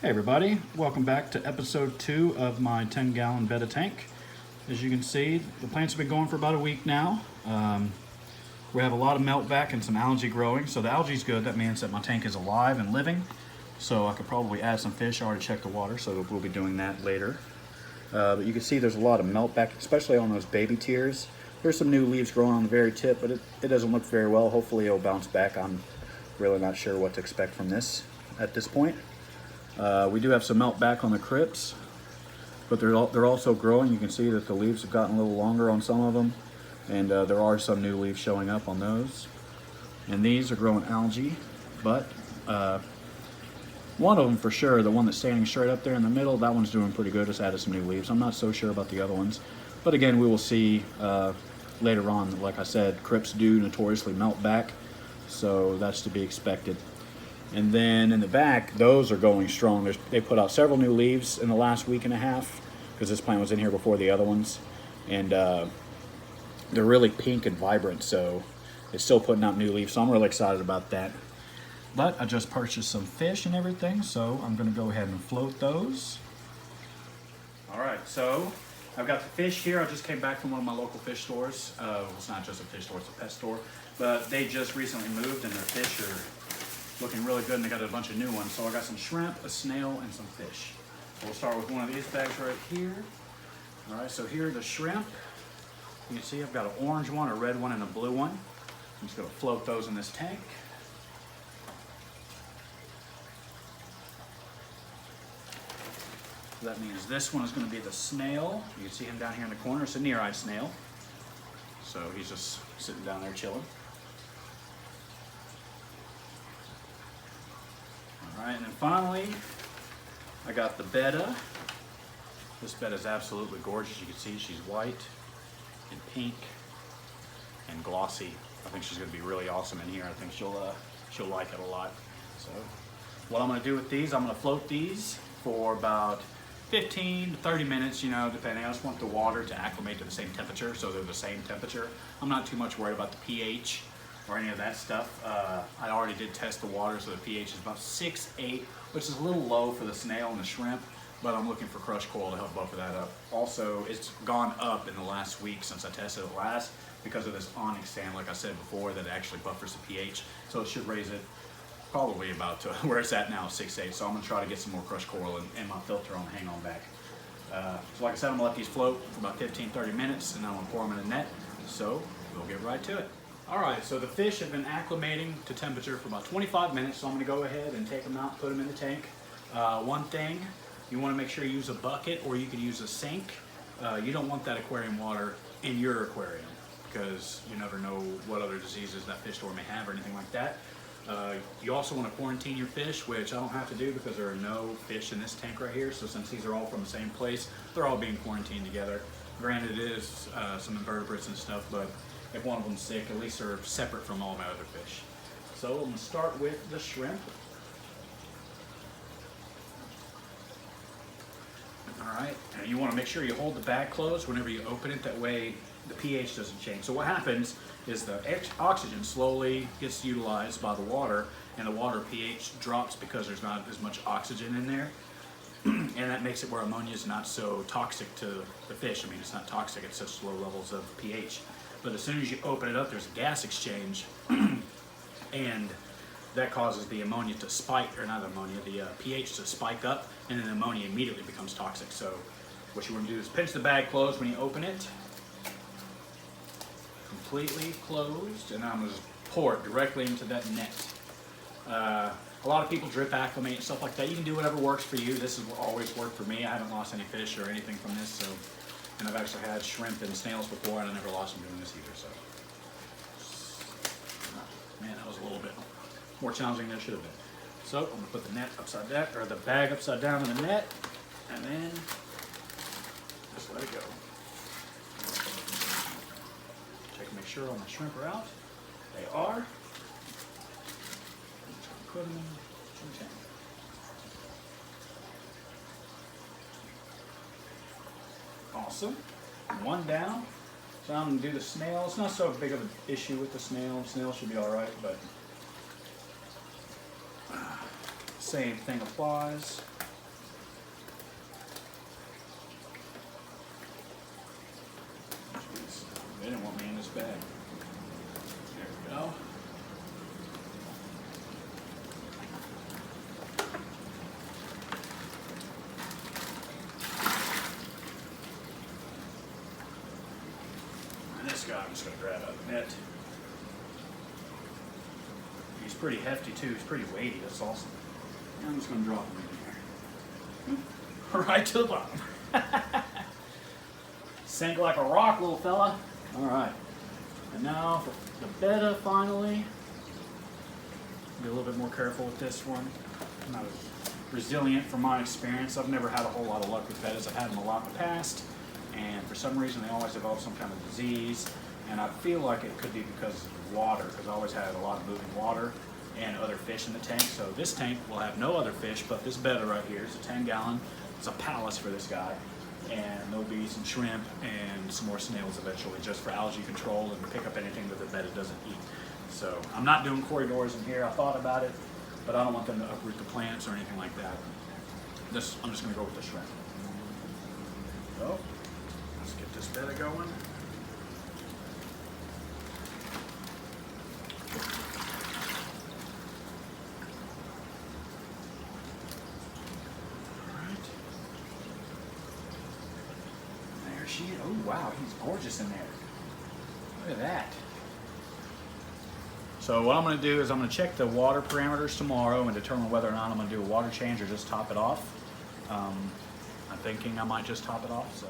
Hey everybody, welcome back to episode 2 of my 10-gallon Betta tank. As you can see, the plants have been going for about a week now. We have a lot of meltback and some algae growing, so the algae is good. That means that my tank is alive and living, so I could probably add some fish. I already checked the water, so we'll be doing that later. But you can see there's a lot of meltback, especially on those baby tiers. There's some new leaves growing on the very tip, but it doesn't look very well. Hopefully it'll bounce back. I'm really not sure what to expect from this at this point. We do have some melt back on the crypts, but they're also growing. You can see that the leaves have gotten a little longer on some of them, and there are some new leaves showing up on those. And these are growing algae, but one of them for sure, the one that's standing straight up there in the middle, that one's doing pretty good. It's added some new leaves. I'm not so sure about the other ones, but again, we will see later on. Like I said, crypts do notoriously melt back, so that's to be expected. And then in the back, those are going strong. They put out several new leaves in the last week and a half, because this plant was in here before the other ones. And they're really pink and vibrant, so it's still putting out new leaves. So I'm really excited about that. But I just purchased some fish and everything, so I'm gonna go ahead and float those. All right, so I've got the fish here. I just came back from one of my local fish stores. It's not just a fish store, it's a pet store. But they just recently moved and their fish are looking really good, and they got a bunch of new ones. So I got some shrimp, a snail, and some fish. We'll start with one of these bags right here. All right, so here are the shrimp. You can see I've got an orange one, a red one, and a blue one. I'm just gonna float those in this tank. That means this one is gonna be the snail. You can see him down here in the corner. It's a near-eyed snail. So he's just sitting down there chilling. All right, and then finally, I got the Betta. This Betta is absolutely gorgeous. You can see she's white and pink and glossy. I think she's going to be really awesome in here. I think she'll like it a lot. So, what I'm going to do with these, I'm going to float these for about 15 to 30 minutes, you know, depending. I just want the water to acclimate to the same temperature, so they're the same temperature. I'm not too much worried about the pH or any of that stuff. I already did test the water, so the pH is about 6.8, which is a little low for the snail and the shrimp, but I'm looking for crushed coral to help buffer that up. Also, it's gone up in the last week since I tested it last because of this onyx sand, like I said before, that actually buffers the pH, so it should raise it probably about to where it's at now, 6.8. So I'm gonna try to get some more crushed coral and my filter on the hang on back. So like I said, I'm gonna let these float for about 15-30 minutes, and then I'm gonna pour them in a net, so we'll get right to it. All right, so the fish have been acclimating to temperature for about 25 minutes, so I'm gonna go ahead and take them out, put them in the tank. One thing, you wanna make sure you use a bucket, or you could use a sink. You don't want that aquarium water in your aquarium, because you never know what other diseases that fish store may have or anything like that. You also wanna quarantine your fish, which I don't have to do because there are no fish in this tank right here, so since these are all from the same place, they're all being quarantined together. Granted, it is some invertebrates and stuff, but if one of them's sick, at least they're separate from all my other fish. So I'm gonna start with the shrimp. All right, and you wanna make sure you hold the bag closed whenever you open it, that way the pH doesn't change. So what happens is the oxygen slowly gets utilized by the water, and the water pH drops because there's not as much oxygen in there. And that makes it where ammonia is not so toxic to the fish. I mean, it's not toxic at such low levels of pH. But as soon as you open it up, there's a gas exchange, and that causes the ammonia to spike, or not ammonia, the pH to spike up, and then the ammonia immediately becomes toxic. So what you want to do is pinch the bag closed when you open it, completely closed, and I'm going to just pour it directly into that net. A lot of people drip acclimate and stuff like that. You can do whatever works for you. This has always worked for me. I haven't lost any fish or anything from this, so. And I've actually had shrimp and snails before, and I never lost them doing this either, so. Man, that was a little bit more challenging than it should have been. So I'm gonna put the net upside down, or the bag upside down in the net, and then just let it go. Check and make sure all my shrimp are out. They are. Put them in the tank. Awesome. One down. So I'm going to do the snail. It's not so big of an issue with the snail. Snail should be all right, but same thing applies. bag. There we go. And this guy I'm just going to grab out of the net. He's pretty hefty too. He's pretty weighty. That's awesome. And I'm just going to drop him in here. Right to the bottom. Sink like a rock, little fella. All right. And now for the Betta, finally. Be a little bit more careful with this one. Not as resilient from my experience. I've never had a whole lot of luck with Bettas. I've had them a lot in the past, and for some reason they always develop some kind of disease. And I feel like it could be because of water, because I always had a lot of moving water and other fish in the tank. So this tank will have no other fish, but this Betta right here is a 10-gallon. It's a palace for this guy. And there'll be some shrimp and some more snails eventually, just for algae control and pick up anything that the Betta doesn't eat. So I'm not doing corridors in here. I thought about it, but I don't want them to uproot the plants or anything like that. I'm just going to go with the shrimp. So let's get this Betta going. Oh wow, he's gorgeous in there. Look at that. So what I'm going to do is I'm going to check the water parameters tomorrow and determine whether or not I'm going to do a water change or just top it off. I'm thinking I might just top it off. So.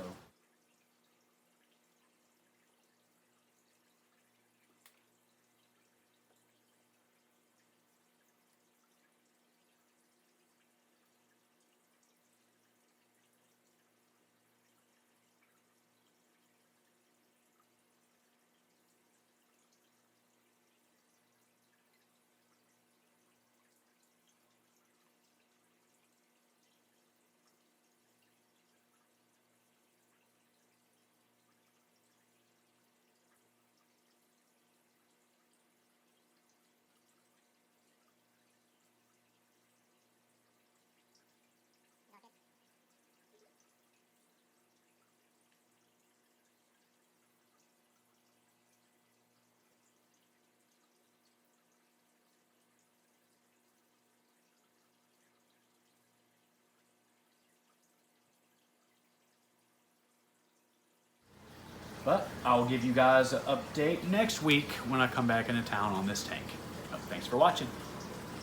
But I'll give you guys an update next week when I come back into town on this tank. Thanks for watching.